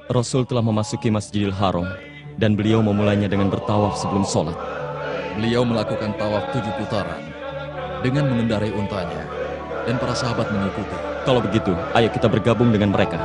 Rasul telah memasuki Masjidil Haram dan beliau memulainya dengan bertawaf sebelum sholat. Beliau melakukan tawaf 7 putaran dengan mengendarai untanya dan para sahabat mengikuti. Kalau begitu, ayo kita bergabung dengan mereka.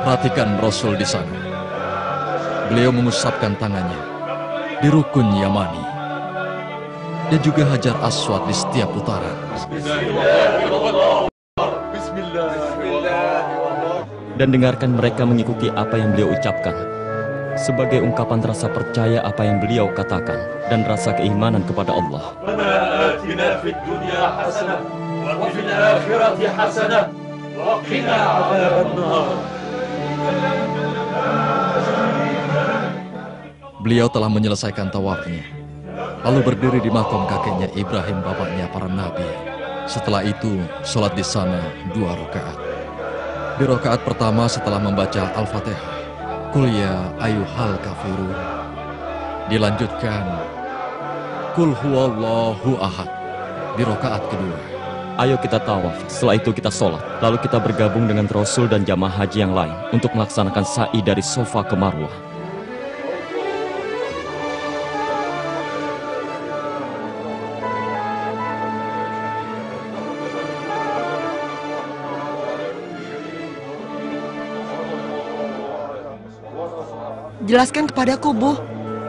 Perhatikan Rasul di sana. Beliau mengusapkan tangannya di rukun Yamani dan juga Hajar Aswad di setiap putaran. Dan dengarkan mereka mengikuti apa yang beliau ucapkan sebagai ungkapan rasa percaya apa yang beliau katakan dan rasa keimanan kepada Allah. Beliau telah menyelesaikan tawafnya, lalu berdiri di makam kakeknya Ibrahim, bapaknya para nabi. Setelah itu, sholat di sana 2 rakaat. Di rakaat pertama setelah membaca Al-Fatihah, Qul ya ayyuhal kafirun. Dilanjutkan, Qul huwallahu ahad. Di rakaat kedua, Ayo kita tawaf, setelah itu kita sholat. Lalu kita bergabung dengan Rasul dan jamaah haji yang lain untuk melaksanakan sa'i dari Sofa ke Marwah. Jelaskan kepadaku, Bu,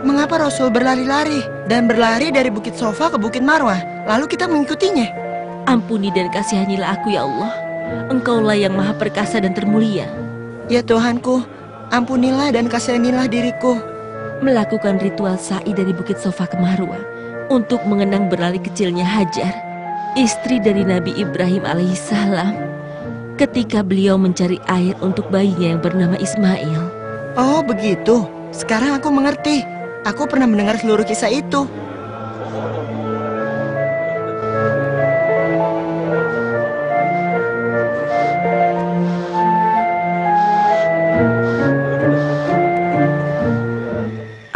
mengapa Rasul berlari-lari dan berlari dari Bukit Sofa ke Bukit Marwah, lalu kita mengikutinya? Ampuni dan kasihanilah aku ya Allah. Engkaulah yang maha perkasa dan termulia. Ya Tuhanku, ampunilah dan kasihanilah diriku. Melakukan ritual sa'i dari Bukit Sofa ke Marwah untuk mengenang berlari kecilnya Hajar, istri dari Nabi Ibrahim alaihissalam, ketika beliau mencari air untuk bayinya yang bernama Ismail. Oh begitu, sekarang aku mengerti. Aku pernah mendengar seluruh kisah itu.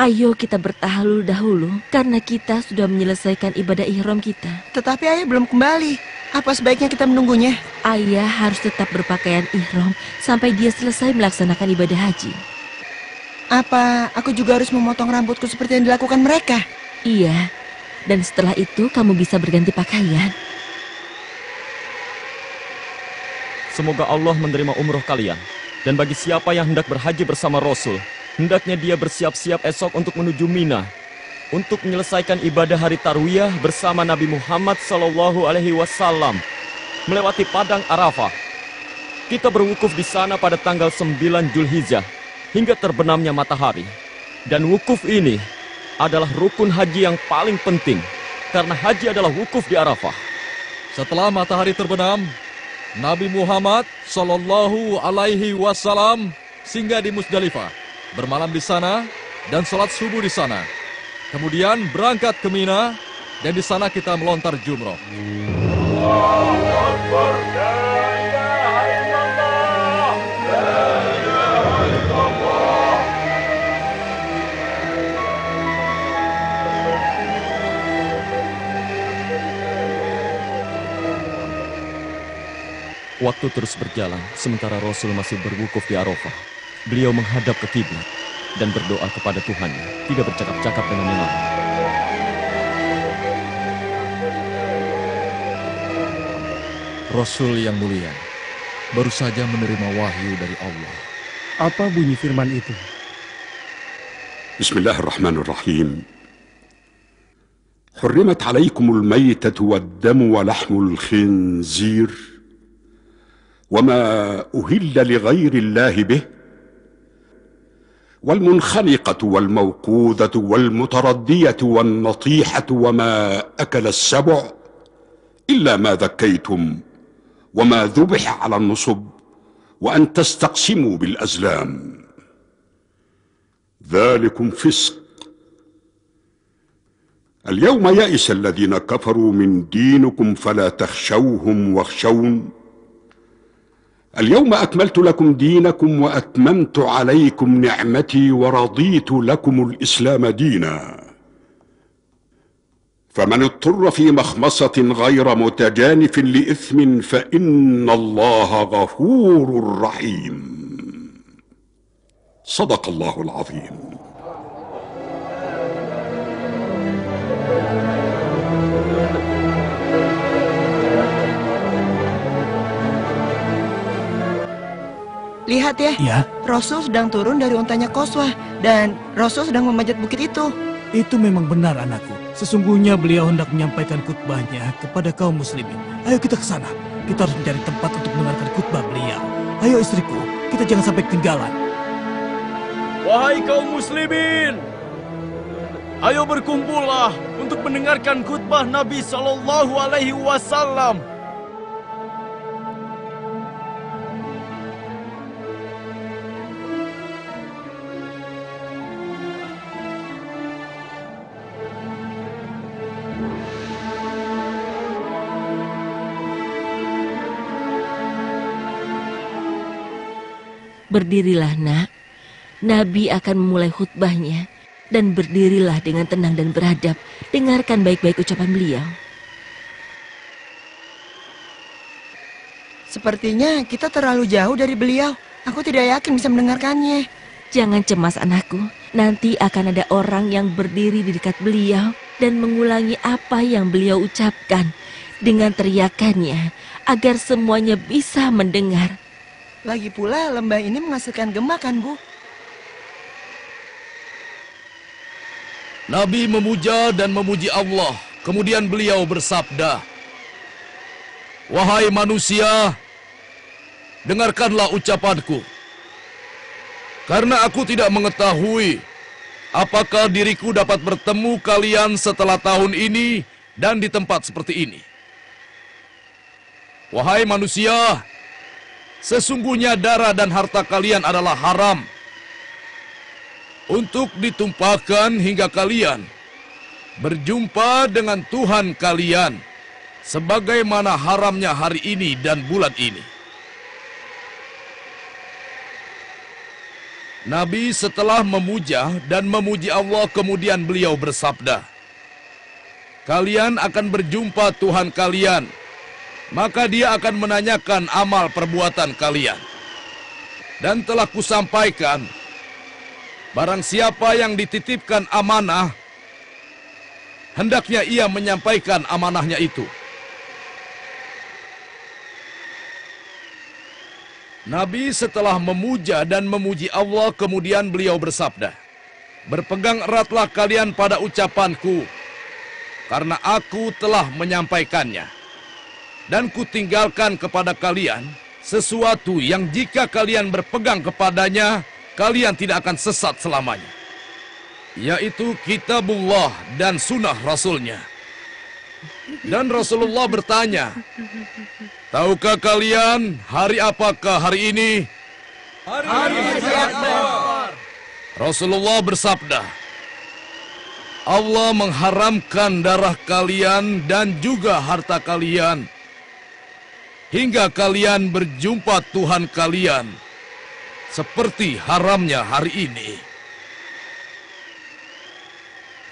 Ayo kita bertahlul dahulu, karena kita sudah menyelesaikan ibadah ihram kita. Tetapi ayah belum kembali. Apa sebaiknya kita menunggunya? Ayah harus tetap berpakaian ihram sampai dia selesai melaksanakan ibadah haji. Apa aku juga harus memotong rambutku seperti yang dilakukan mereka? Iya, dan setelah itu kamu bisa berganti pakaian. Semoga Allah menerima umroh kalian. Dan bagi siapa yang hendak berhaji bersama Rasul, hendaknya dia bersiap-siap esok untuk menuju Mina untuk menyelesaikan ibadah hari Tarwiyah bersama Nabi Muhammad SAW melewati padang Arafah. Kita berwukuf di sana pada tanggal 9 Zulhijjah hingga terbenamnya matahari. Dan wukuf ini adalah rukun haji yang paling penting karena haji adalah wukuf di Arafah. setelah matahari terbenam, Nabi Muhammad SAW singgah di Musdalifah, bermalam di sana dan sholat subuh di sana. Kemudian berangkat ke Mina dan di sana kita melontar jumroh. Waktu terus berjalan, sementara Rasul masih berwukuf di Arafah. Beliau menghadap ke kiblat dan berdoa kepada Tuhannya, tidak bercakap-cakap dengan yang lain. Rasul yang mulia baru saja menerima wahyu dari Allah. Apa bunyi firman itu? Bismillahirrahmanirrahim. حرمت عليكم الميتة والدم ولحم الخنزير وما أهل لغير الله به والمنخنقة والموقوذة والمتردية والنطيحة وما أكل السبع إلا ما ذكيتم وما ذبح على النصب وأن تستقسموا بالأزلام ذلكم فسق. اليوم يئس الذين كفروا من دينكم فلا تخشوهم واخشون اليوم أكملت لكم دينكم وأتممت عليكم نعمتي ورضيت لكم الإسلام دينا فمن اضطر في مخمصة غير متجانف لإثم فإن الله غفور رحيم. صدق الله العظيم. Lihat ya, Ya, Rasul sedang turun dari untanya Qaswah dan Rasul sedang memanjat bukit itu. itu memang benar anakku. Sesungguhnya beliau hendak menyampaikan khutbahnya kepada kaum muslimin. Ayo kita ke sana. Kita harus mencari tempat untuk mendengarkan khutbah beliau. Ayo istriku, kita jangan sampai ketinggalan. Wahai kaum muslimin, ayo berkumpullah untuk mendengarkan khutbah Nabi Sallallahu Alaihi Wasallam. Berdirilah nak, Nabi akan memulai khutbahnya. Dan berdirilah dengan tenang dan beradab. Dengarkan baik-baik ucapan beliau. Sepertinya kita terlalu jauh dari beliau. Aku tidak yakin bisa mendengarkannya. Jangan cemas anakku, nanti akan ada orang yang berdiri di dekat beliau dan mengulangi apa yang beliau ucapkan dengan teriakannya agar semuanya bisa mendengar. Lagi pula lembah ini menghasilkan gema kan, Bu? Nabi memuja dan memuji Allah. Kemudian beliau bersabda, "Wahai manusia, dengarkanlah ucapanku. Karena aku tidak mengetahui apakah diriku dapat bertemu kalian setelah tahun ini dan di tempat seperti ini. Wahai manusia, sesungguhnya darah dan harta kalian adalah haram untuk ditumpahkan hingga kalian berjumpa dengan Tuhan kalian, sebagaimana haramnya hari ini dan bulan ini." Nabi setelah memuja dan memuji Allah, kemudian beliau bersabda, "Kalian akan berjumpa Tuhan kalian, maka dia akan menanyakan amal perbuatan kalian. Dan telah kusampaikan, barang siapa yang dititipkan amanah, hendaknya ia menyampaikan amanahnya itu." Nabi setelah memuja dan memuji Allah, kemudian beliau bersabda, "Berpegang eratlah kalian pada ucapanku, karena aku telah menyampaikannya. Dan kutinggalkan kepada kalian sesuatu yang jika kalian berpegang kepadanya, kalian tidak akan sesat selamanya, yaitu kitabullah dan sunnah Rasulnya." Dan Rasulullah bertanya, "Tahukah kalian hari apakah hari ini?" Hari Akbar. Rasulullah bersabda, "Allah mengharamkan darah kalian dan juga harta kalian hingga kalian berjumpa Tuhan kalian seperti haramnya hari ini."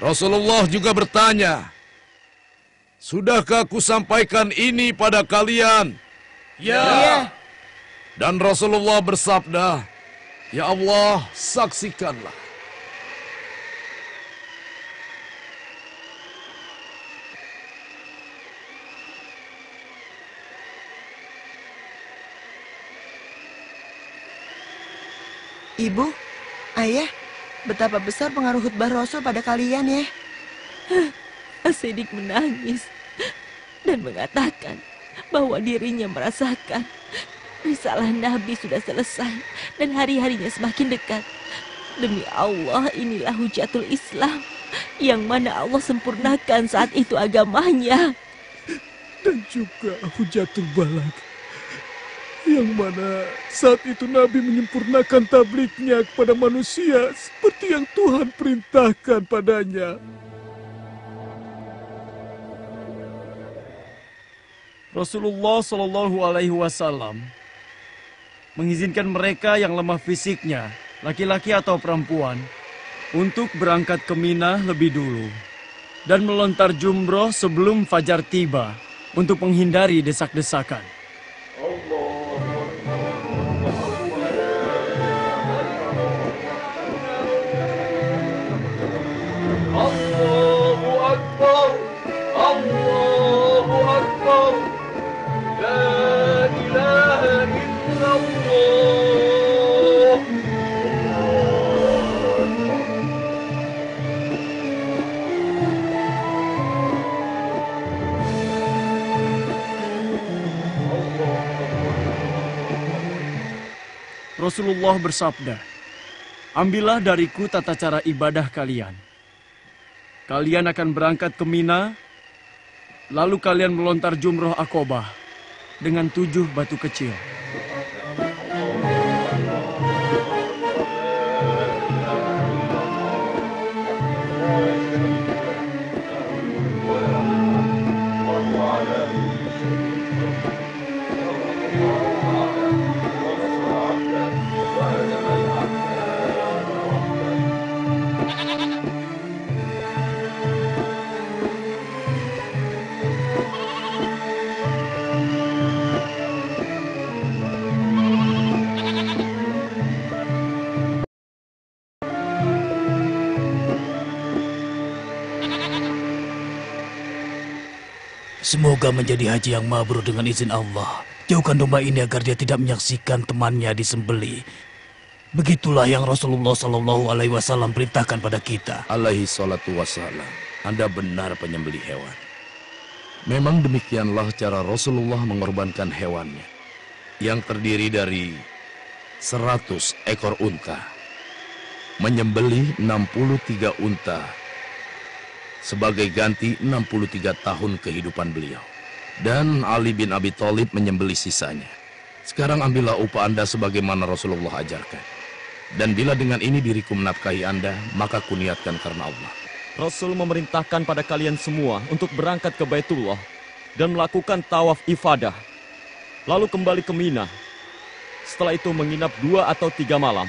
Rasulullah juga bertanya, "Sudahkah aku sampaikan ini pada kalian?" Ya. Dan Rasulullah bersabda, "Ya Allah, saksikanlah." Ibu, Ayah, betapa besar pengaruh khutbah Rasul pada kalian ya. As-Siddiq menangis dan mengatakan bahwa dirinya merasakan risalah Nabi sudah selesai dan hari-harinya semakin dekat. Demi Allah, inilah hujatul Islam yang mana Allah sempurnakan saat itu agamanya. Dan juga Hujatul Balag, yang mana saat itu Nabi menyempurnakan tablignya kepada manusia seperti yang Tuhan perintahkan padanya. Rasulullah Shallallahu Alaihi Wasallam mengizinkan mereka yang lemah fisiknya, laki-laki atau perempuan, untuk berangkat ke Mina lebih dulu. dan melontar jumroh sebelum fajar tiba untuk menghindari desak-desakan. Allahu Akbar, Allahu Akbar, La ilaha illallah. Rasulullah bersabda, "Ambillah dariku tata cara ibadah kalian. Kalian akan berangkat ke Mina, lalu kalian melontar jumroh Aqobah dengan 7 batu kecil. Semoga menjadi haji yang mabrur dengan izin Allah. Jauhkan domba ini agar dia tidak menyaksikan temannya disembelih. Begitulah yang Rasulullah Shallallahu Alaihi Wasallam perintahkan pada kita. Alaihi salatu wassalam. Anda benar penyembelih hewan. Memang demikianlah cara Rasulullah mengorbankan hewannya, Yang terdiri dari 100 ekor unta. Menyembelih 63 unta sebagai ganti 63 tahun kehidupan beliau. Dan Ali bin Abi Thalib menyembelih sisanya. Sekarang ambillah upah Anda sebagaimana Rasulullah ajarkan. Dan bila dengan ini diriku menafkahi Anda, maka kuniatkan karena Allah. Rasul memerintahkan pada kalian semua untuk berangkat ke Baitullah dan melakukan tawaf ifadah. Lalu kembali ke Mina. Setelah itu menginap 2 atau 3 malam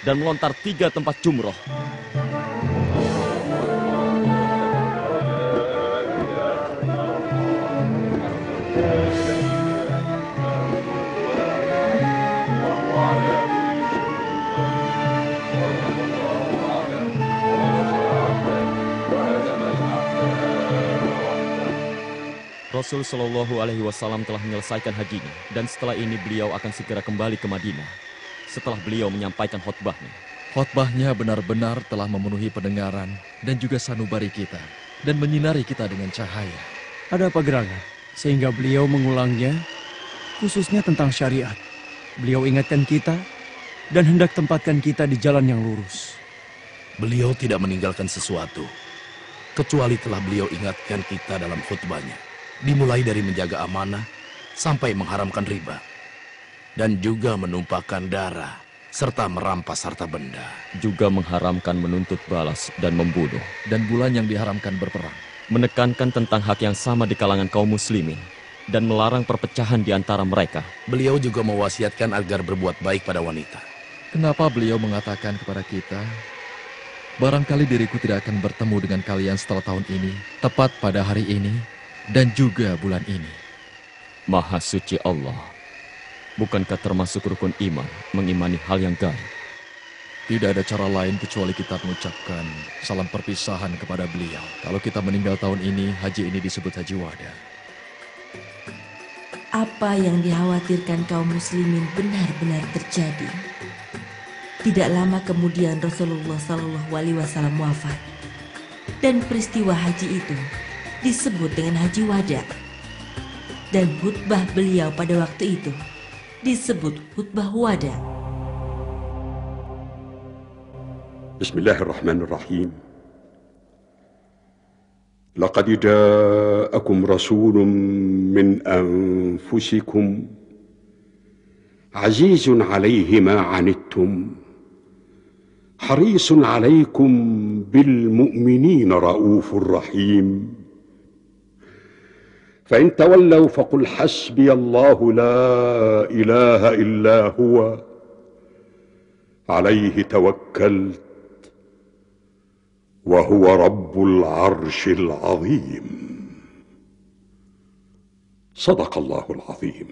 dan melontar 3 tempat jumroh. Rasul Shallallahu Alaihi Wasallam telah menyelesaikan hajinya dan setelah ini beliau akan segera kembali ke Madinah setelah beliau menyampaikan khutbahnya. khotbahnya benar-benar telah memenuhi pendengaran dan juga sanubari kita dan menyinari kita dengan cahaya. Ada apa gerangan? Sehingga beliau mengulangnya, khususnya tentang syariat. Beliau ingatkan kita dan hendak tempatkan kita di jalan yang lurus. Beliau tidak meninggalkan sesuatu, kecuali telah beliau ingatkan kita dalam khutbahnya. Dimulai dari menjaga amanah sampai mengharamkan riba. Dan juga menumpahkan darah serta merampas harta benda. Juga mengharamkan menuntut balas dan membunuh. Dan bulan yang diharamkan berperang. Menekankan tentang hak yang sama di kalangan kaum muslimin. Dan melarang perpecahan di antara mereka. Beliau juga mewasiatkan agar berbuat baik pada wanita. Kenapa beliau mengatakan kepada kita, barangkali diriku tidak akan bertemu dengan kalian setelah tahun ini, tepat pada hari ini, dan juga bulan ini. Maha suci Allah. Bukankah termasuk rukun iman mengimani hal yang gaib? Tidak ada cara lain kecuali kita mengucapkan salam perpisahan kepada beliau. Kalau kita meninggal tahun ini, haji ini disebut haji wada. Apa yang dikhawatirkan kaum muslimin benar-benar terjadi. Tidak lama kemudian Rasulullah Shallallahu Alaihi Wasallam wafat. Dan peristiwa haji itu disebut dengan haji wada. Dan khutbah beliau pada waktu itu disebut khutbah wada. Bismillahirrahmanirrahim. Laqad ja'akum rasulun min anfusikum azizun 'alaihi ma 'anittum harisun 'alaikum bil mu'minina raufur rahim. فإن تولوا فقل حسبي الله لا إله إلا هو عليه توكلت وهو رب العرش العظيم. صدق الله العظيم.